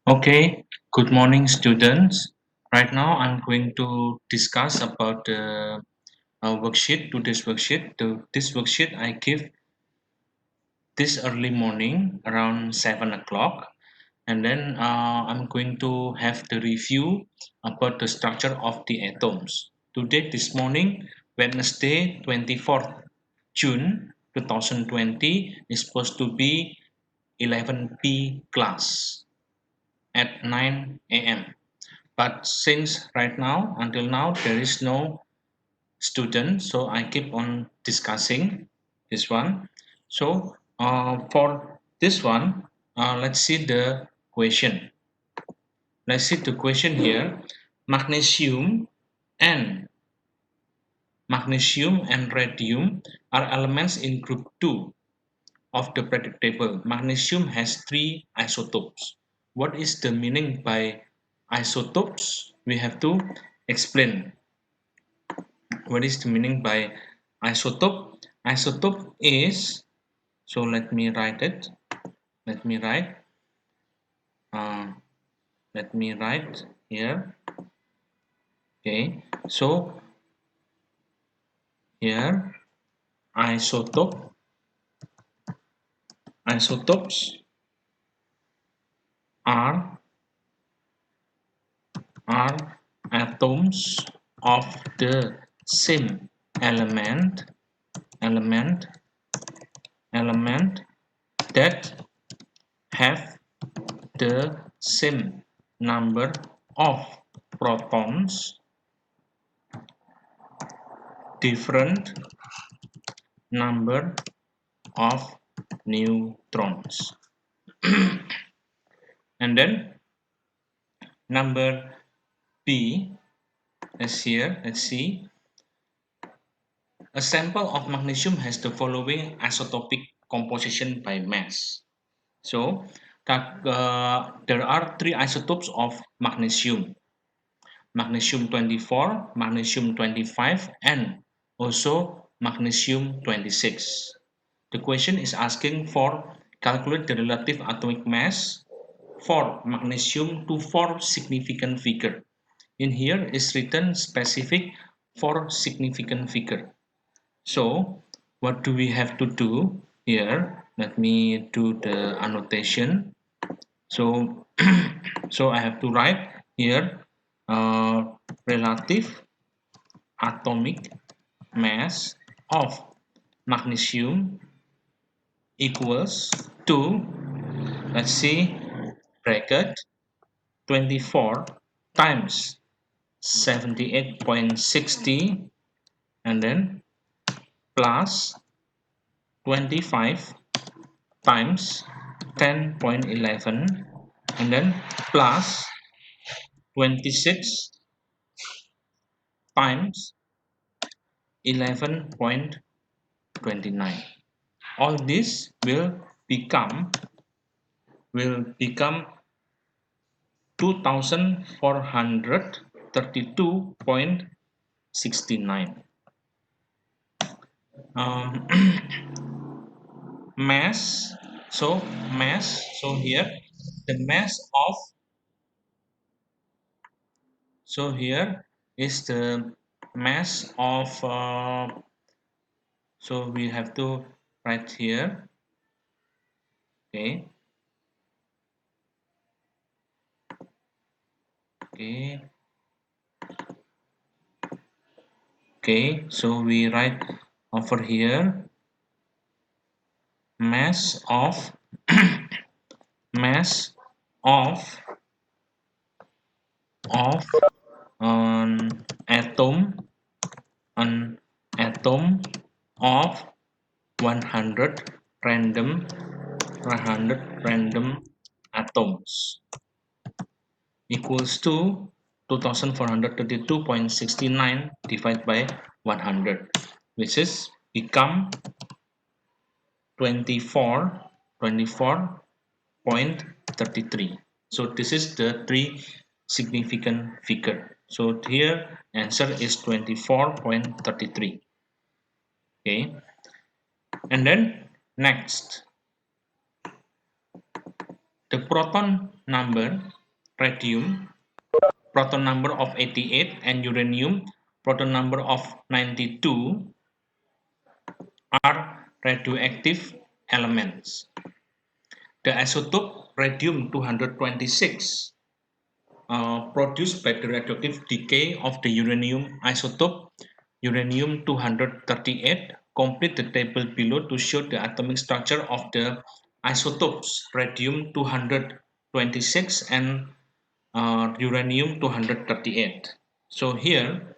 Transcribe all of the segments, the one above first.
Okay, good morning, students. Right now, I'm going to discuss about the worksheet. Today's worksheet. This worksheet I give this early morning around 7 o'clock, and then I'm going to have the review about the structure of the atoms. Today, this morning, Wednesday, 24th June 2020, is supposed to be 11 p class at 9 a.m. But since right now until now there is no student, so I keep on discussing this one. So for this one, let's see the question. Let's see the question here. Magnesium and radium are elements in group 2 of the periodic table. Magnesium has three isotopes. What is the meaning by isotopes? We have to explain what is the meaning by isotope. Isotope is, so let me write it. Let me write. Uh, let me write here. Okay. So here isotope. Isotopes are are atoms of the same element element element that have the same number of protons, different number of neutrons. And then number B, let's see. A sample of magnesium has the following isotopic composition by mass. So there are three isotopes of magnesium. Magnesium 24, magnesium 25, and also magnesium 26. The question is asking for calculate the relative atomic mass for magnesium to four significant figure. In here is written specific for significant figure. So what do we have to do here? Let me do the annotation. So so I have to write here uh, relative atomic mass of magnesium equals to, let's see, bracket 24 times 78.60 and then plus 25 times 10.11 and then plus 26 times 11.29. All this will become 2432.69. um, mass so here the mass of so here is the mass of so we have to write here. Okay. Okay. Okay, so we write over here mass of mass of of an atom an atom of 100 random 100 random atoms equals to 2432.69 divided by 100, which is become 24.33. So this is the three significant figure. So here answer is 24.33. Okay, and then next The proton number, radium, proton number of 88 and uranium, proton number of 92 are radioactive elements. The isotope radium-226 produced by the radioactive decay of the uranium isotope uranium-238. Complete the table below to show the atomic structure of the isotopes radium-226 and uranium-238. So here,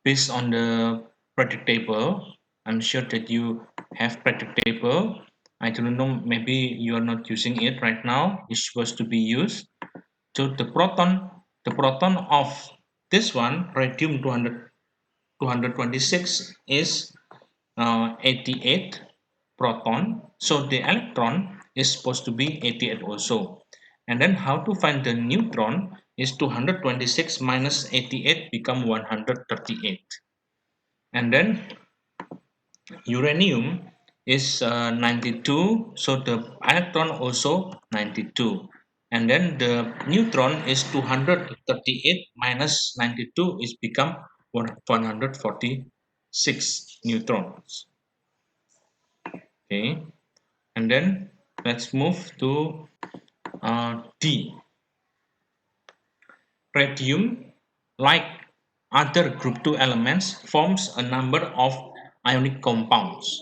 based on the periodic table, I'm sure that you have periodic table. I don't know, maybe you are not using it right now. It's supposed to be used. So the proton of this one, radium 226, is 88 proton. So the electron is supposed to be 88 also. And then how to find the neutron is 226 minus 88 become 138. And then uranium is 92, so the electron also 92. And then the neutron is 238 minus 92 is become 146 neutrons. Okay, and then let's move to D. Radium, like other group 2 elements, forms a number of ionic compounds.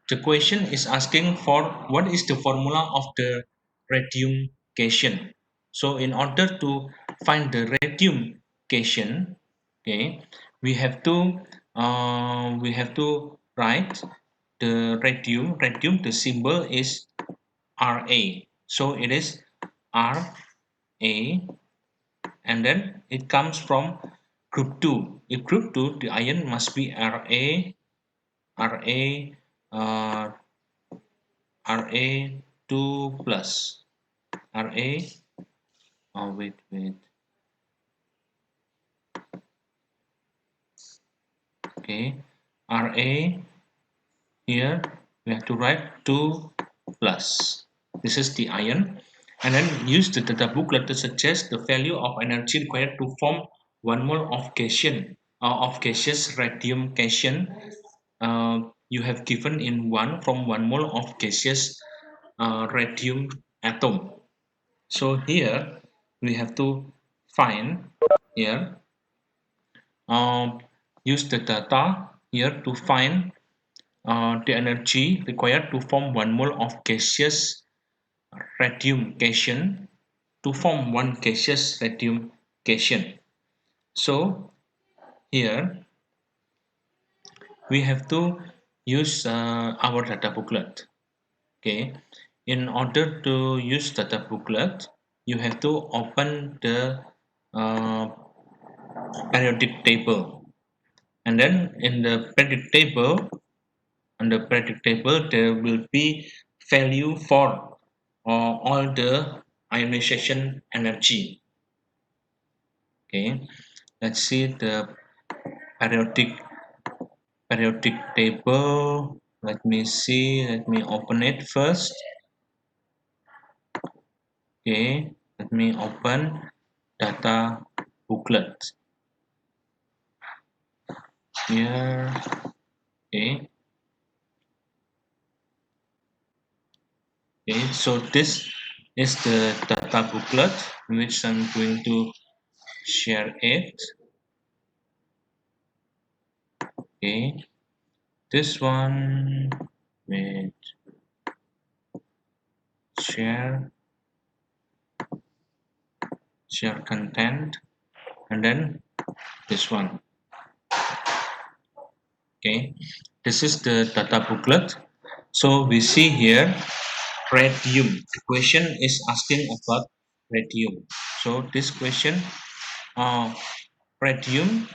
The question is asking for what is the formula of the radium cation. So in order to find the radium cation, okay, we have to write the radium. Radium, the symbol is Ra. So it is Ra, and then it comes from group 2. In group 2, the ion must be Ra, Ra, Ra2 plus. Ra, oh wait, okay. Ra, here we have to write 2 plus. This is the ion. And then use the data booklet to suggest the value of energy required to form 1 mole of cation, of gaseous radium cation. You have given in 1 from 1 mole of gaseous radium atom. So here we have to find here, use the data here to find the energy required to form 1 mole of gaseous radium cation to form 1 gaseous radium cation. So here we have to use our data booklet. Okay, in order to use data booklet, you have to open the uh, periodic table, and then in the periodic table, under periodic table there will be value for all the ionization energy. Okay, let's see the periodic table. Let me see, let me open it first. Okay, let me open data booklet here. Okay, so this is the data booklet in which I'm going to share it. Okay, this one with share content, and then this one. Okay, this is the data booklet. So we see here radium. The question is asking about radium. So this question, uh, radium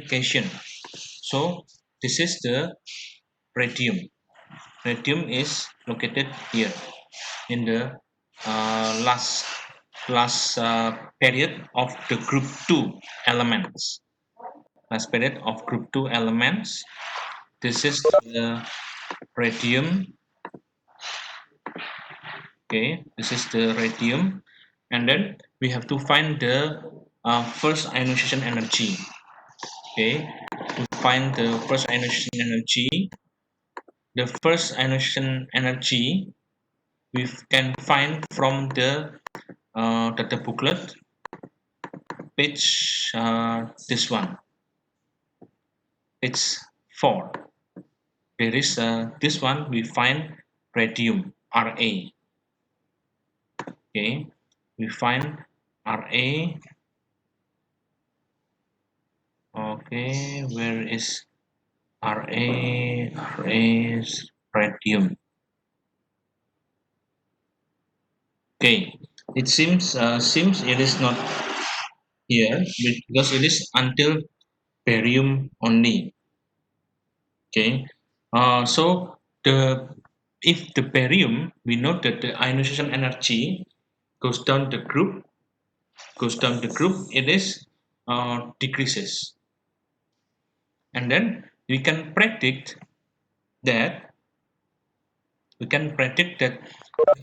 cation. So this is the radium. Radium is located here in the last period of the group 2 elements. Last period of group 2 elements. This is the radium Okay, this is the radium, and then we have to find the first ionization energy. Okay, to find the first ionization energy, the first ionization energy we can find from the data booklet page, this one, page 4. There is this one we find radium Ra. Okay, we find Ra. Okay, where is Ra? Ra is radium. Okay, it seems it is not here because it is until barium only. Okay, so the if the barium, we know that the ionization energy goes down the group, it is decreases, and then that we can predict that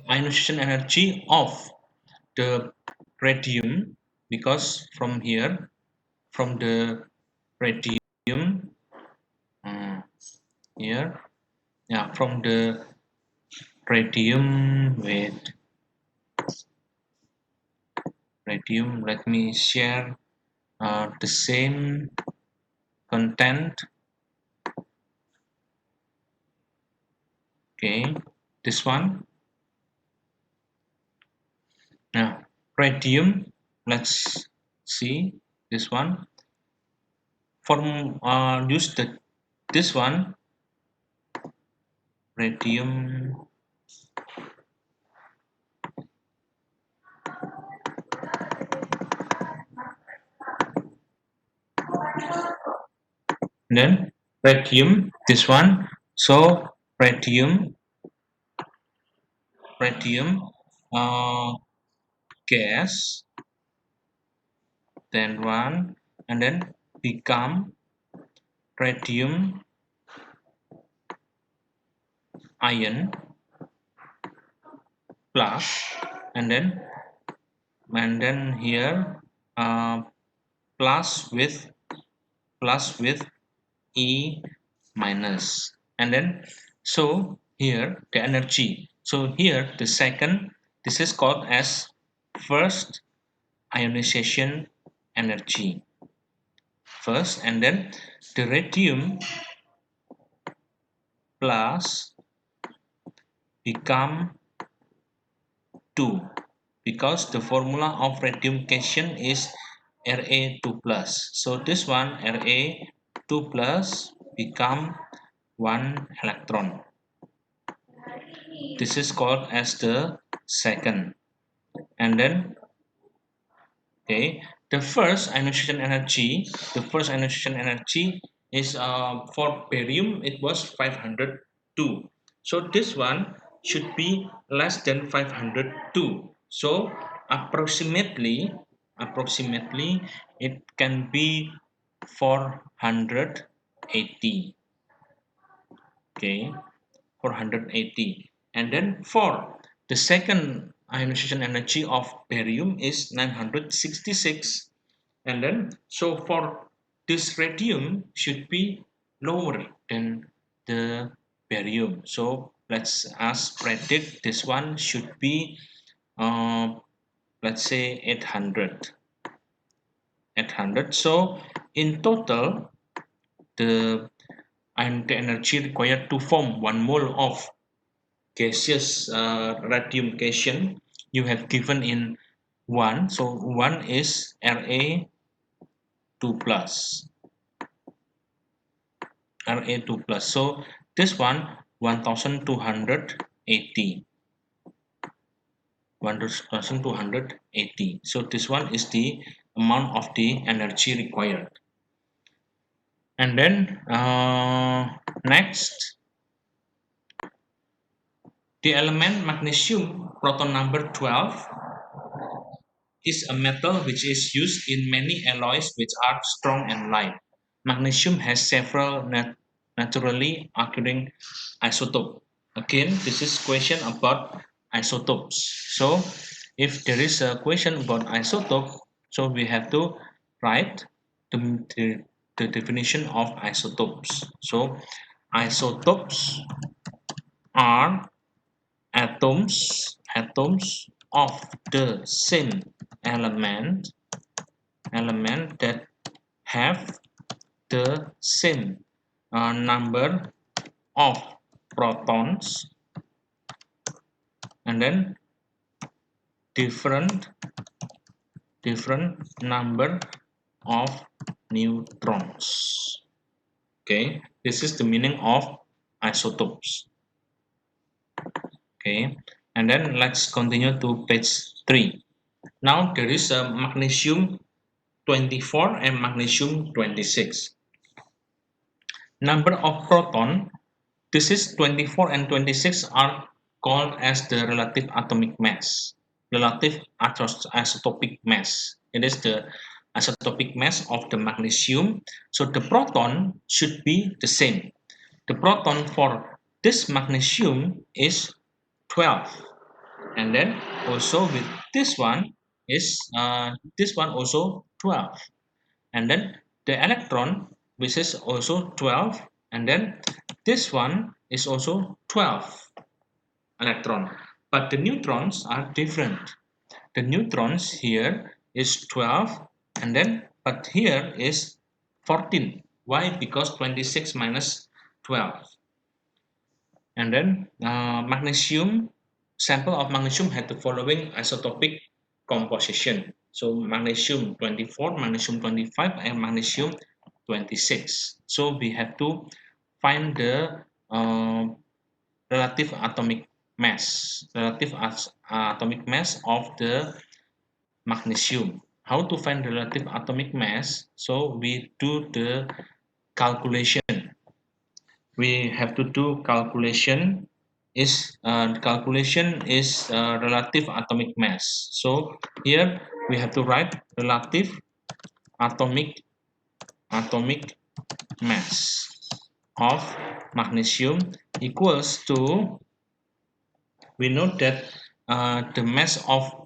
ionization energy of the radium, because from here, from the radium, uh, here, yeah, from the radium, wait, radium, let me share the same content. Okay, this one. Now radium, let's see this one. From use the this one, radium. Then radium, this one. So radium, radium uh, gas, then one, and then become radium ion plus, and then here uh, plus with E minus, and then so here the energy, so here the second, this is called as first ionization energy first, and then the radium plus become 2, because the formula of radium cation is Ra2 plus, so this one Ra2 plus become 1 electron. This is called as the second, and then okay, the first ionization energy, is for barium it was 502. So this one should be less than 502. So approximately it can be 480. Okay, 480, and then for the second ionization energy of barium is 966, and then so for this radium should be lower than the barium, so let's predict this one should be uh, let's say 800. So in total, the the energy required to form 1 mole of gaseous radium cation you have given in 1. So 1 is Ra2 plus. Ra2 plus. So this one 1280. 1280. So this one is the amount of the energy required. And then next, the element magnesium, proton number 12, is a metal which is used in many alloys which are strong and light. Magnesium has several naturally occurring isotopes. Again, this is question about isotopes. So if there is a question about isotope, so we have to write the definition of isotopes. So isotopes are atoms of the same element that have the same number of protons and then different number of neutrons. Okay, this is the meaning of isotopes. Okay, and then let's continue to page 3. Now there is a magnesium 24 and magnesium 26. Number of proton, this is 24 and 26 are called as the relative atomic mass. Relative isotopic mass. It is the isotopic mass of the magnesium. So the proton should be the same. The proton for this magnesium is 12. And then also with this one is this one also 12. And then the electron which is also 12, and then this one is also 12 electron, but the neutrons are different. The neutrons here is 12, and then but here is 14. Why? Because 26 minus 12. And then magnesium, sample of magnesium had the following isotopic composition. So magnesium 24, magnesium 25, and magnesium 26. So we have to find the relative atomic mass, atomic mass of the magnesium. How to find relative atomic mass? So we do the calculation. We have to do calculation is relative atomic mass. So here we have to write relative atomic atomic mass of magnesium equals to, we know that the mass of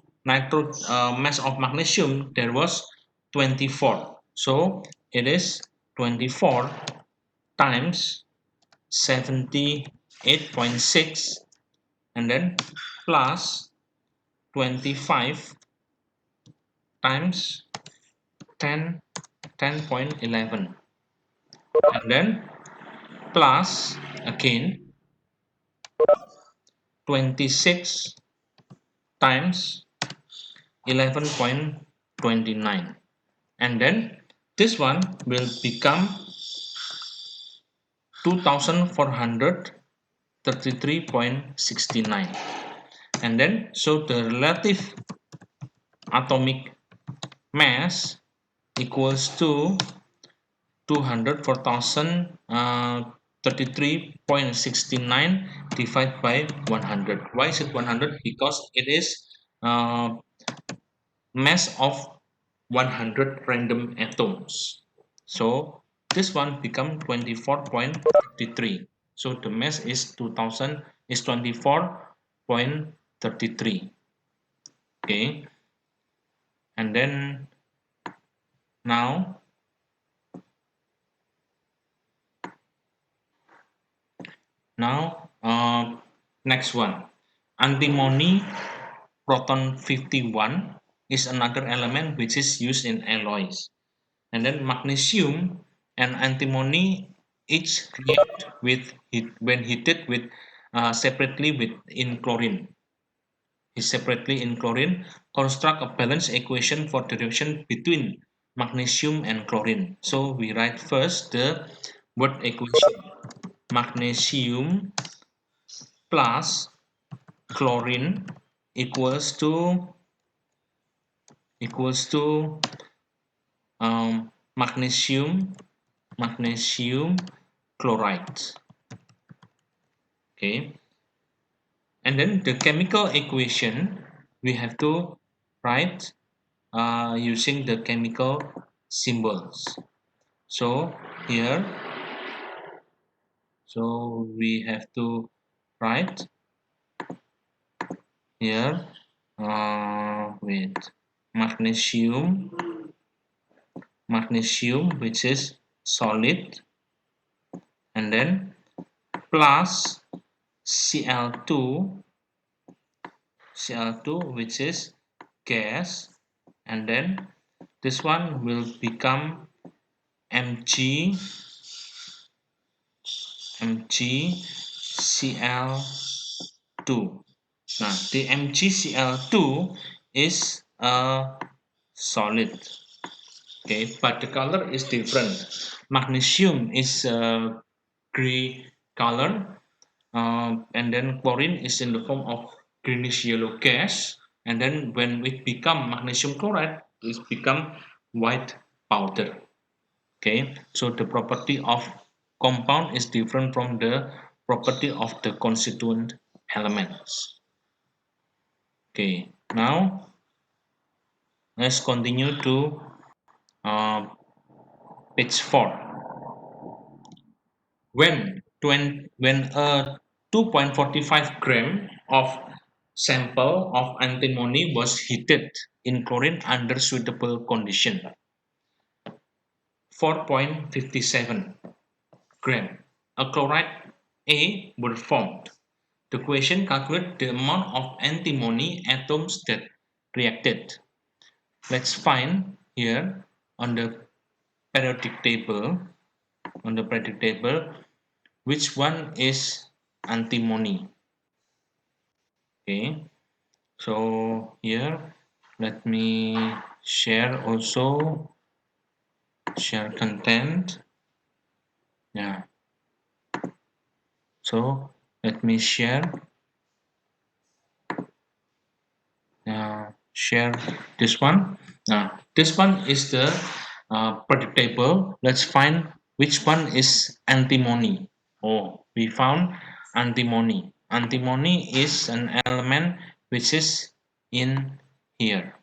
magnesium there was 24. So it is 24 times 78.6 and then plus 25 times 10 10.11 and then plus again 26 times 11.29 and then this one will become 2433.69 and then so the relative atomic mass equals to 204,033.69 divided by 100. Why is it 100? Because it is mass of 100 random atoms. So this one become 24.33. So the mass is 24.33. Okay, and then now next one, antimony proton 51 is another element which is used in alloys. And then magnesium and antimony each react with when heated with separately with in chlorine. Separately in chlorine, construct a balanced equation for the reaction between magnesium and chlorine. So we write first the word equation. Magnesium plus chlorine equals to equals to magnesium chloride. Okay, and then the chemical equation we have to write using the chemical symbols. So here, so we have to write here with magnesium, which is solid, and then plus Cl2, which is gas, and then this one will become Mg MgCl2. Now the MgCl2 is a solid, okay, but the color is different. Magnesium is a gray color, and then chlorine is in the form of greenish yellow gas, and then when it become magnesium chloride, it become white powder. Okay, so the property of compound is different from the property of the constituent elements. Okay, now let's continue to uh, page 4. When a 2.45 gram of sample of antimony was heated in chlorine under suitable condition, 4.57 gram, a chloride A were formed. The question calculates the amount of antimony atoms that reacted. Let's find here on the periodic table, which one is antimony. Okay, so here let me share also, share content. Yeah, so let me share share this one. This one is the periodic table. Let's find which one is antimony. Oh, we found antimony. Antimony is an element which is in here.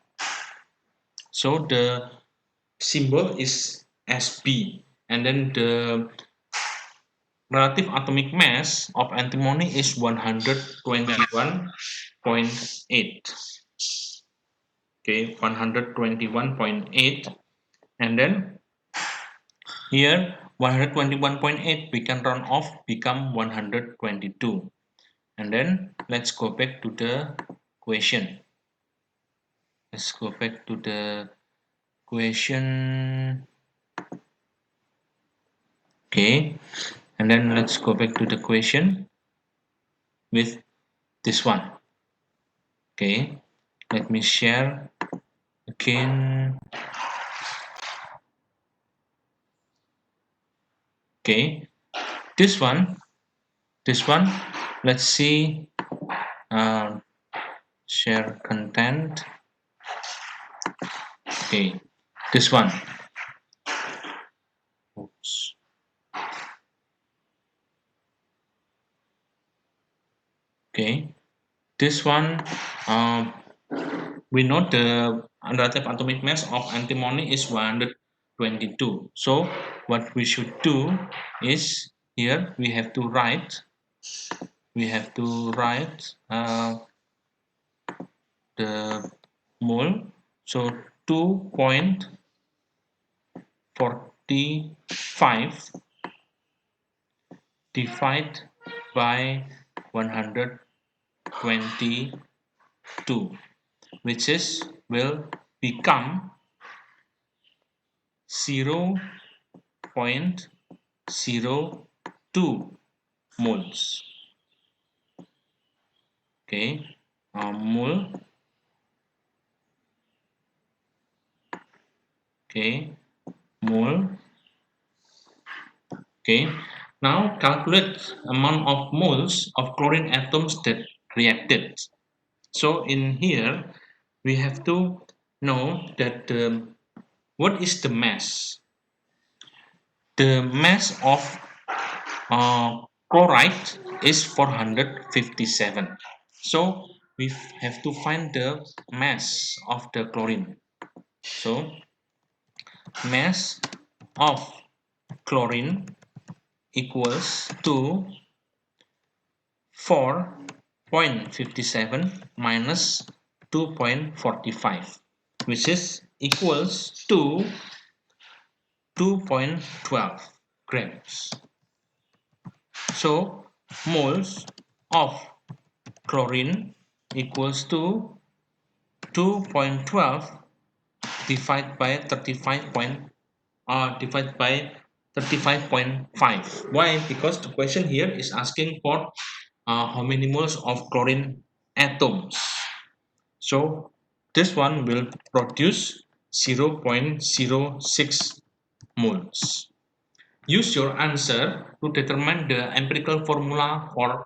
So the symbol is Sb, and then the relative atomic mass of antimony is 121.8. Okay, 121.8, and then here 121.8 we can round off become 122, and then let's go back to the question. Let's go back to the question. Okay, and then let's go back to the question with this one. Okay, let me share again. Okay, this one, let's see, uh, share content. Okay, this one. Oops. Okay, this one, we know the relative atomic mass of antimony is 122. So what we should do is, here we have to write, the mole. So 2.45 divided by 122, which is will become 0.02 moles. Okay, mole. Okay, mole. Okay, now calculate amount of moles of chlorine atoms that reacted. So in here we have to know that what is the mass. The mass of chloride is 457. So we have to find the mass of the chlorine. So mass of chlorine equals to 4 0.57 minus 2.45, which is equals to 2.12 grams. So moles of chlorine equals to 2.12 divided by 35.5. Why? Because the question here is asking for how many moles of chlorine atoms. So this one will produce 0.06 moles. Use your answer to determine the empirical formula for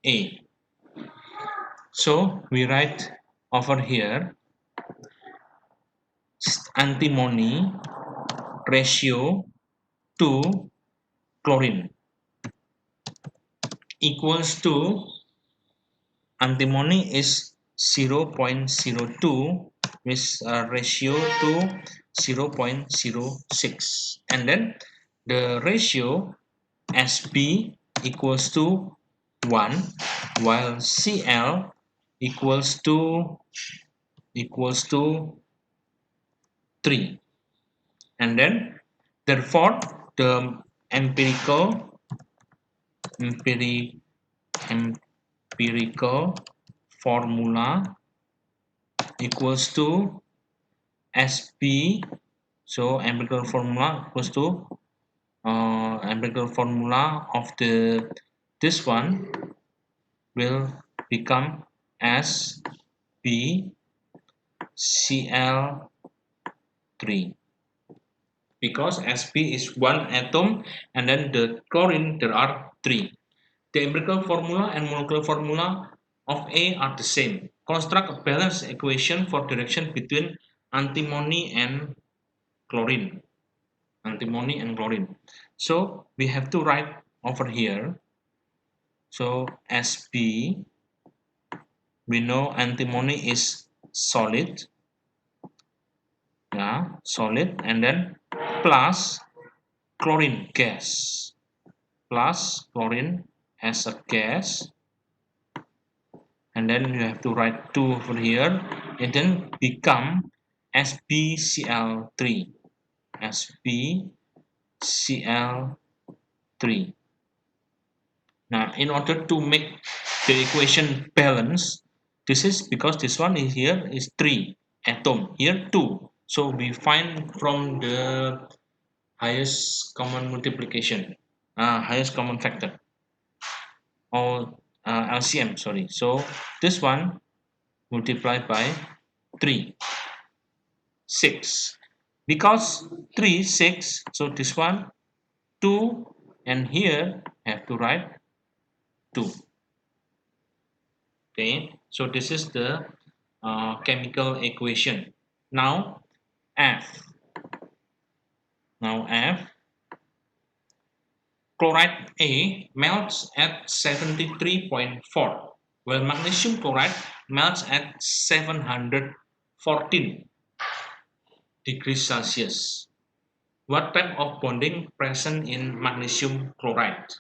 A. So we write over here antimony ratio to chlorine equals to antimony is 0.02 with ratio to 0.06, and then the ratio Sp equals to 1 while Cl equals to 3, and then therefore the empirical empirical formula equals to Sp. So empirical formula equals to empirical formula of this one will become SbCl3, because Sp is one atom and then the chlorine there are three. The empirical formula and molecular formula of A are the same. Construct a balanced equation for the reaction between antimony and chlorine. Antimony and chlorine. So we have to write over here. So Sp, we know antimony is solid, yeah, solid, and then plus chlorine gas, plus chlorine as a gas, and then you have to write 2 over here, and then become SbCl3, SbCl3. Now in order to make the equation balance, this is because this one is here is 3 atom, here 2, so we find from the highest common multiplication, highest common factor, or LCM, sorry. So this one multiplied by 3, 6, because 3 6, so this one 2, and here have to write 2. Okay, so this is the chemical equation. Now F. Chloride A melts at 73.4, while magnesium chloride melts at 714 degrees Celsius. What type of bonding present in magnesium chloride?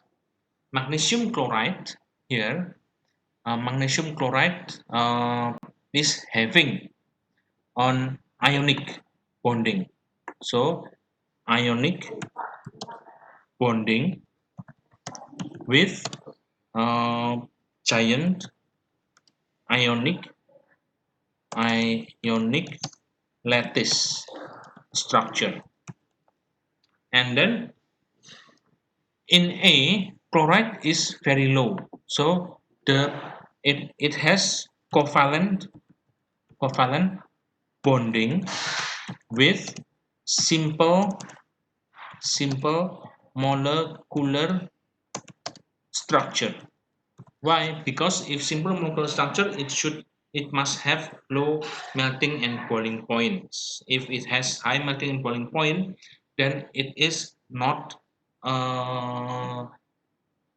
Magnesium chloride here, magnesium chloride is having on ionic bonding. So ionic bonding with giant ionic lattice structure. And then in A, chloride is very low, so it has covalent bonding with simple molecular structure. Why? Because if simple molecular structure, it must have low melting and boiling points. If it has high melting and boiling point, then it is not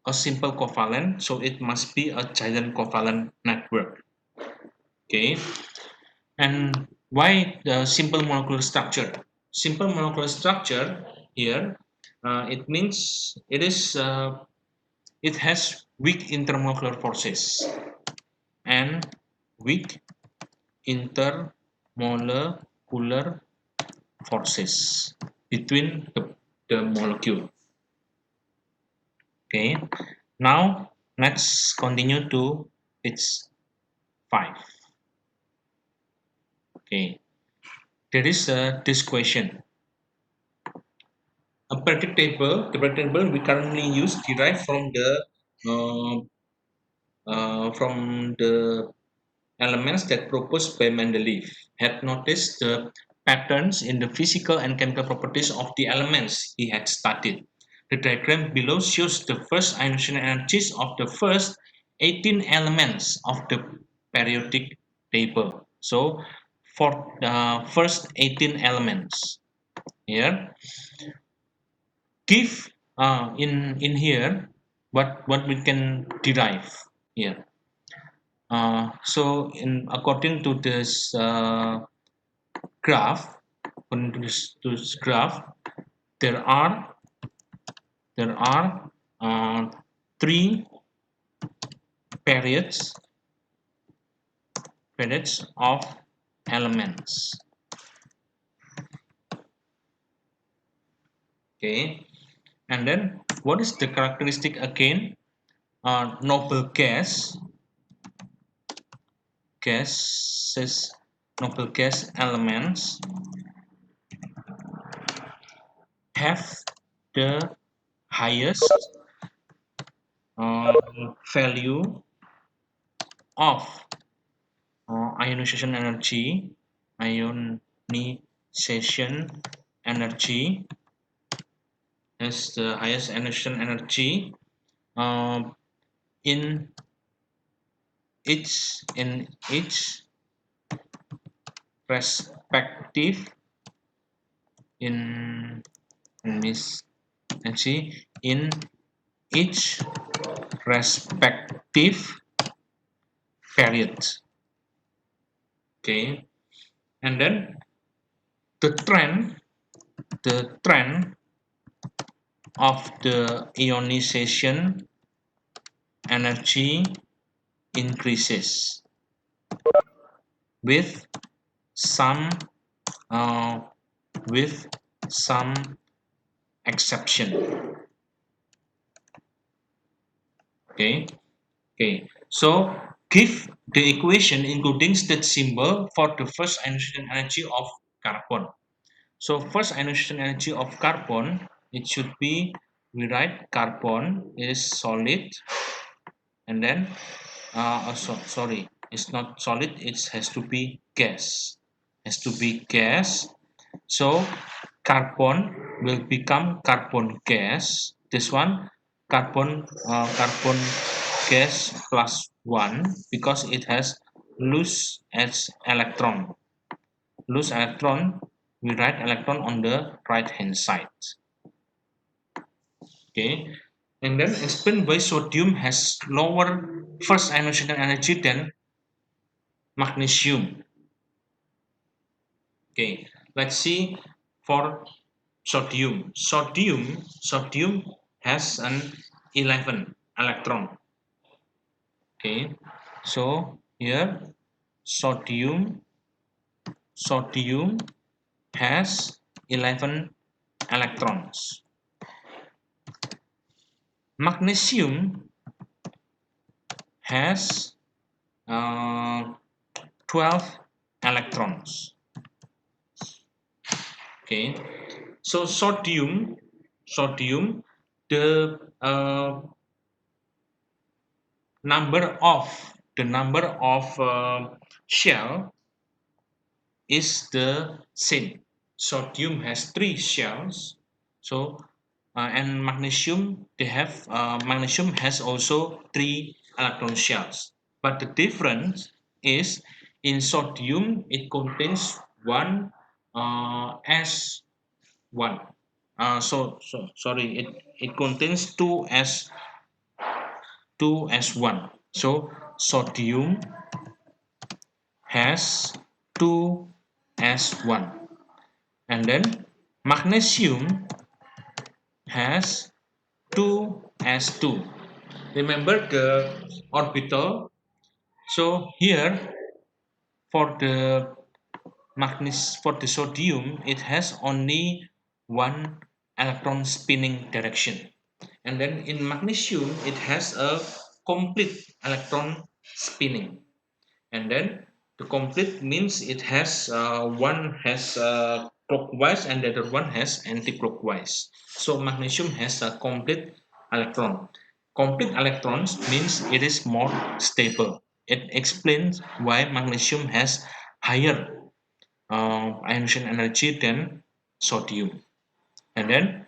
a simple covalent, so it must be a giant covalent network. Okay, and why the simple molecular structure? Simple molecular structure here, it means it has weak intermolecular forces and weak intermolecular forces between the molecule. Okay, now let's continue to its 5. Okay, there is this question. The predictable we currently use derived uh, from the elements that proposed by Mendeleev had noticed the patterns in the physical and chemical properties of the elements he had studied. The diagram below shows the first ionization energies of the first 18 elements of the periodic table. So, for the first 18 elements here, give in here what we can derive here. So, in according to this graph, according to this graph, there are there are three periods of elements. Okay, and then what is the characteristic again? Noble gases, noble gas elements have the highest uh, value of ionization energy, ionization energy has the highest ionization energy um, in each respective in this energy in each respective period. Okay, and then the trend of the ionization energy increases with some uh, with some exception. Okay, okay. So give the equation including state symbol for the first ionization energy of carbon. So first ionization energy of carbon, it should be, we write carbon is solid, and then sorry, it's not solid, it has to be gas, so carbon will become carbon gas, this one carbon gas plus 1 because it has loose as electron, we write electron on the right hand side. Okay, and then explain why sodium has lower first ionization energy than magnesium. Okay, let's see for sodium. Sodium has an 11 electron. Okay, so here sodium has 11 electrons. Magnesium has 12 electrons. Okay, so sodium, the number of shell is the same. Sodium has 3 shells, so and magnesium has also 3 electron shells. But the difference is in sodium it contains one S1. Sorry, it contains two S1. So sodium has 2s1, and then magnesium has 2s2. Remember the orbital. So here for the for the sodium, it has only one electron spinning direction. And then in magnesium, it has a complete electron spinning. And then the complete means it has one has clockwise and the other one has anti-clockwise. So magnesium has a complete electron. Complete electrons means it is more stable. It explains why magnesium has higher ionization energy than sodium. And then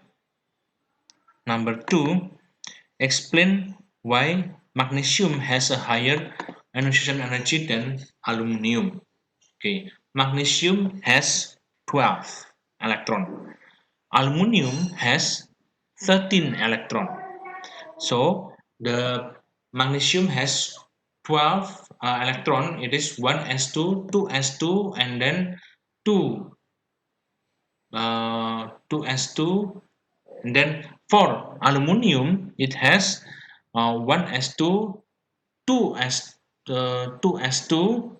number two, explain why magnesium has a higher ionization energy than aluminum. Okay, magnesium has 12 electron. Aluminum has 13 electron. So the magnesium has 12 electron. It is 1s2, 2s2, and then 2 2s2, and then for aluminum it has 1s2, 2s2,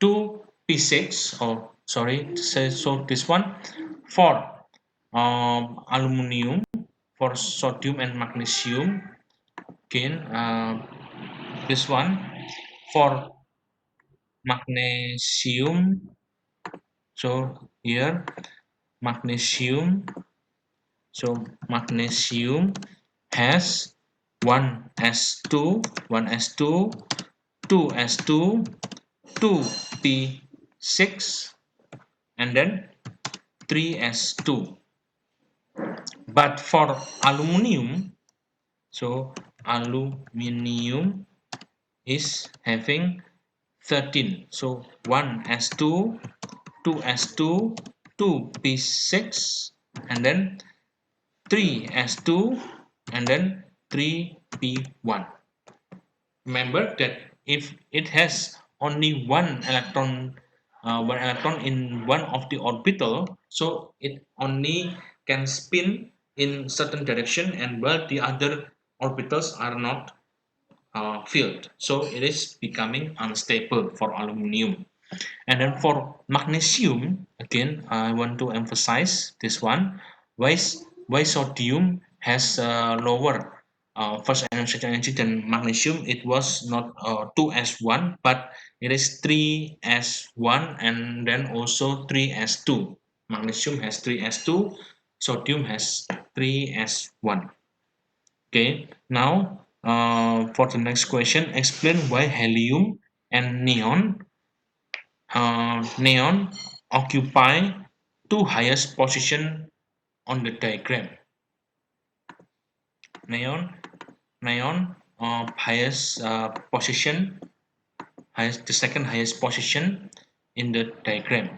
2p6. Oh, sorry. So this one for aluminum, for sodium and magnesium. Again, this one for magnesium. So here magnesium. So magnesium has 1s2, 1s2, 2s2, 2p6, and then 3s2. But for aluminum, so aluminum is having 13. So 1s2, 2s2, 2p6, and then 3s2, and then 3p1. Remember that if it has only one electron in one of the orbital, so it only can spin in certain direction, and but the other orbitals are not filled, so it is becoming unstable for aluminum. And then for magnesium, again, I want to emphasize this one. Why sodium has lower first ionization energy than magnesium? It was not 2s1, but it is 3s1 and then also 3s2. Magnesium has 3s2, sodium has 3s1. Okay, now for the next question, explain why helium and neon occupy two highest position on the diagram. Neon, highest position, the second highest position in the diagram.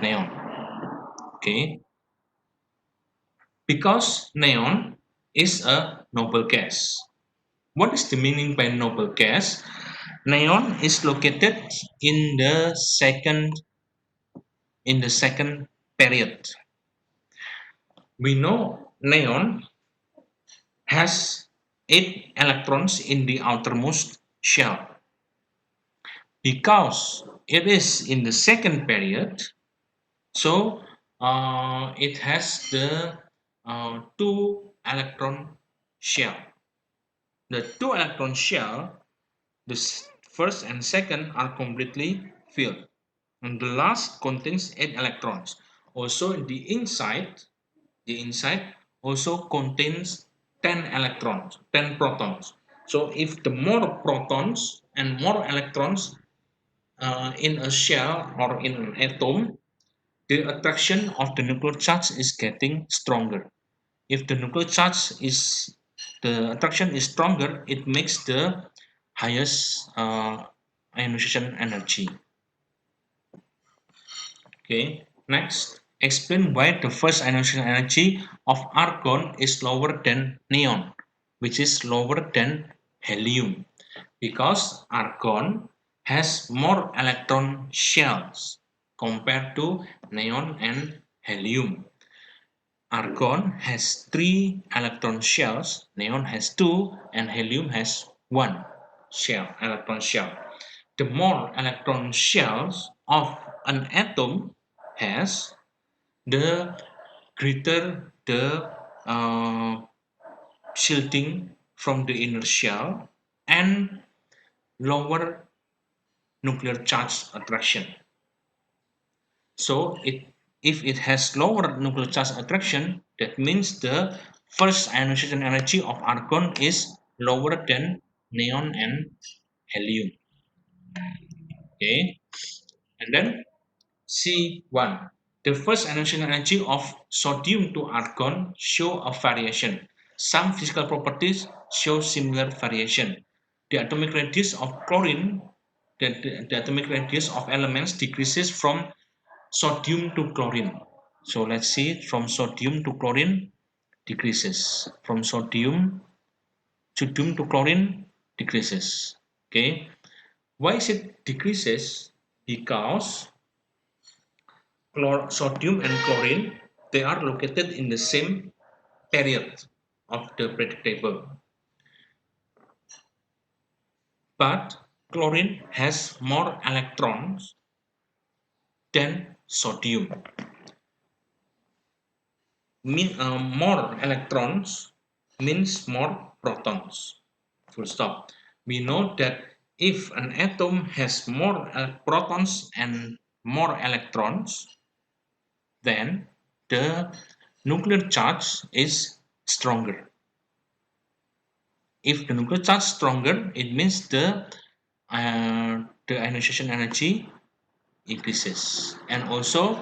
Neon. Okay, because neon is a noble gas. What is the meaning by noble gas? Neon is located in the second period. We know neon has 8 electrons in the outermost shell. Because it is in the second period, so it has the 2 electron shell. The 2 electron shell, the first and second are completely filled, and the last contains 8 electrons. Also, the inside also contains 10 electrons, 10 protons. So if the more protons and more electrons in a shell or in an atom, the attraction of the nuclear charge is getting stronger. If the attraction is stronger, it makes the highest ionization energy. Okay, next, explain why the first ionization energy of argon is lower than neon, which is lower than helium, because argon has more electron shells compared to neon and helium. Argon has 3 electron shells, neon has 2, and helium has 1 electron shell. The more electron shells of an atom has, the greater the shielding from the inner shell and lower nuclear charge attraction. So if it has lower nuclear charge attraction, that means the first ionization energy of argon is lower than neon and helium. Okay, and then C1. The first ionization energy of sodium to argon show a variation. Some physical properties show similar variation. The atomic radius of chlorine, the atomic radius of elements decreases from sodium to chlorine. So let's see, from sodium to chlorine decreases. From sodium to chlorine decreases. Okay. Why is it decreases? Because sodium and chlorine, they are located in the same period of the periodic table. But chlorine has more electrons than sodium. More electrons means more protons. Full stop. We know that if an atom has more protons and more electrons, then the nuclear charge is stronger. If the nuclear charge is stronger, it means the ionization energy increases, and also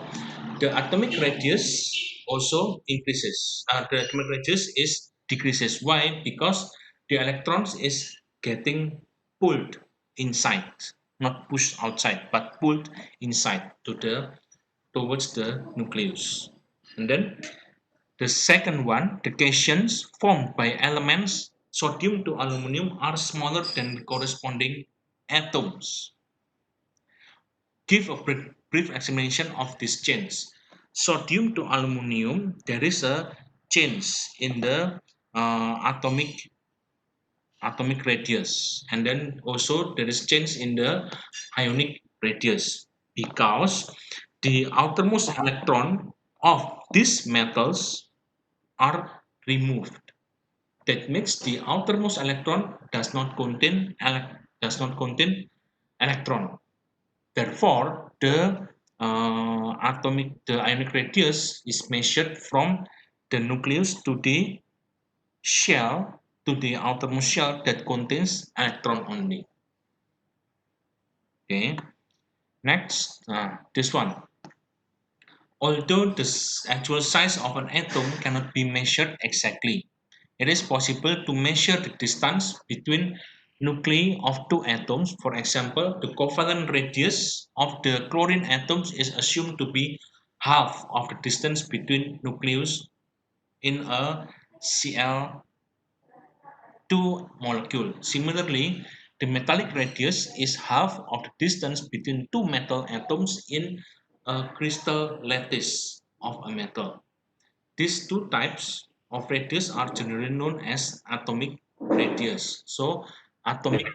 the atomic radius also increases. The atomic radius is decreases. Why? Because the electrons is getting pulled inside, not pushed outside, but pulled inside towards the nucleus. And then the second one, the cations formed by elements sodium to aluminum are smaller than the corresponding atoms. Give a brief explanation of this change. Sodium to aluminum, there is a change in the atomic radius, and then also there is change in the ionic radius because the outermost electron of these metals are removed. That makes the outermost electron does not contain electron. Therefore, the ionic radius is measured from the nucleus to the shell, to the outermost shell that contains electron only. Okay. Next, this one. Although the actual size of an atom cannot be measured exactly, it is possible to measure the distance between nuclei of two atoms. For example, the covalent radius of the chlorine atoms is assumed to be half of the distance between nucleus in a Cl2 molecule. Similarly, the metallic radius is half of the distance between two metal atoms in a crystal lattice of a metal. These two types of radius are generally known as atomic radius. So atomic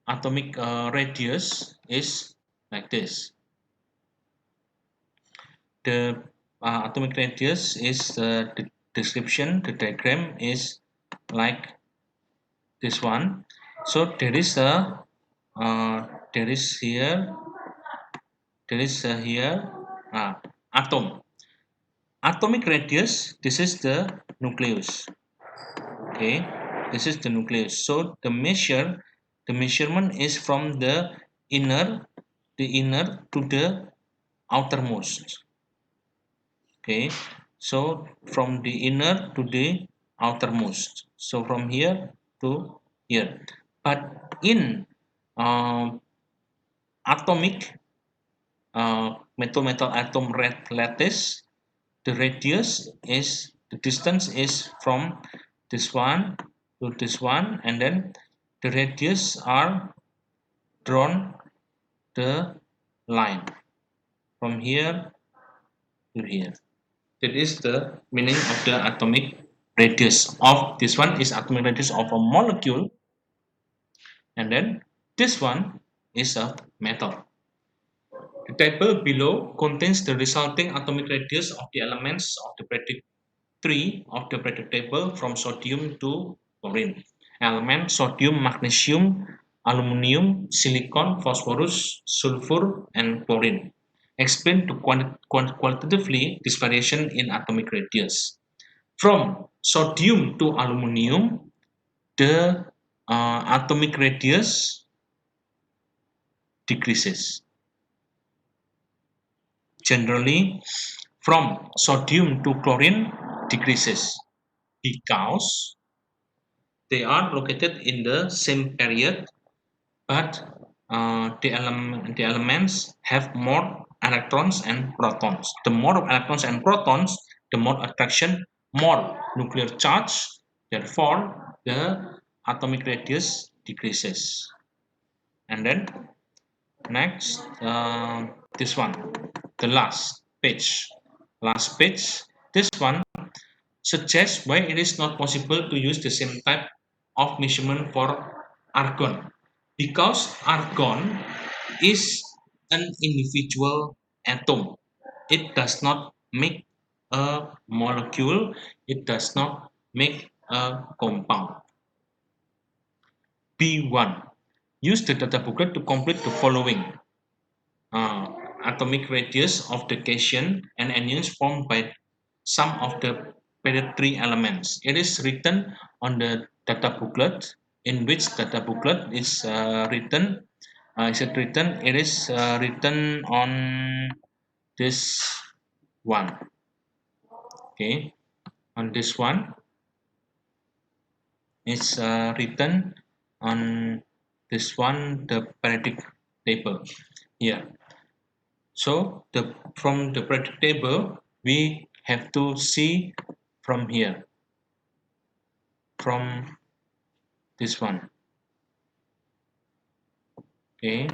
radius is like this. The atomic radius is the description. The diagram is like this one. So there is here here atom. Atomic radius. This is the nucleus. Okay, this is the nucleus. So the measurement is from the inner to the outermost. Okay, so from the inner to the outermost. So from here to here. But in uh, atomic metal atom lattice, the distance is from this one to this one, and then the radius are drawn the line from here to here. That is the meaning of the atomic radius of this one is atomic radius of a molecule, and then this one is a metal. The table below contains the resulting atomic radius of the elements of the periodic tree of the periodic table from sodium to chlorine. Elements sodium, magnesium, aluminium, silicon, phosphorus, sulfur, and chlorine. Explain to quantitatively this variation in atomic radius. From sodium to aluminium, the atomic radius decreases. Generally, from sodium to chlorine decreases because they are located in the same period, but the elements have more electrons and protons. The more of electrons and protons, the more attraction, more nuclear charge. Therefore, the atomic radius decreases. And then next, this one, the last page. This one suggests why it is not possible to use the same type of measurement for argon, because argon is an individual atom. It does not make a molecule, it does not make a compound. B1. Use the data booklet to complete the following. uh, Atomic radius of the cation and anions formed by some of the period tree elements. It is written on the data booklet, in which data booklet is written. Is it written? It is written on this one. Okay, on this one, it's written on this one, the periodic table here. So from the periodic table, we have to see from here, from this one. Okay,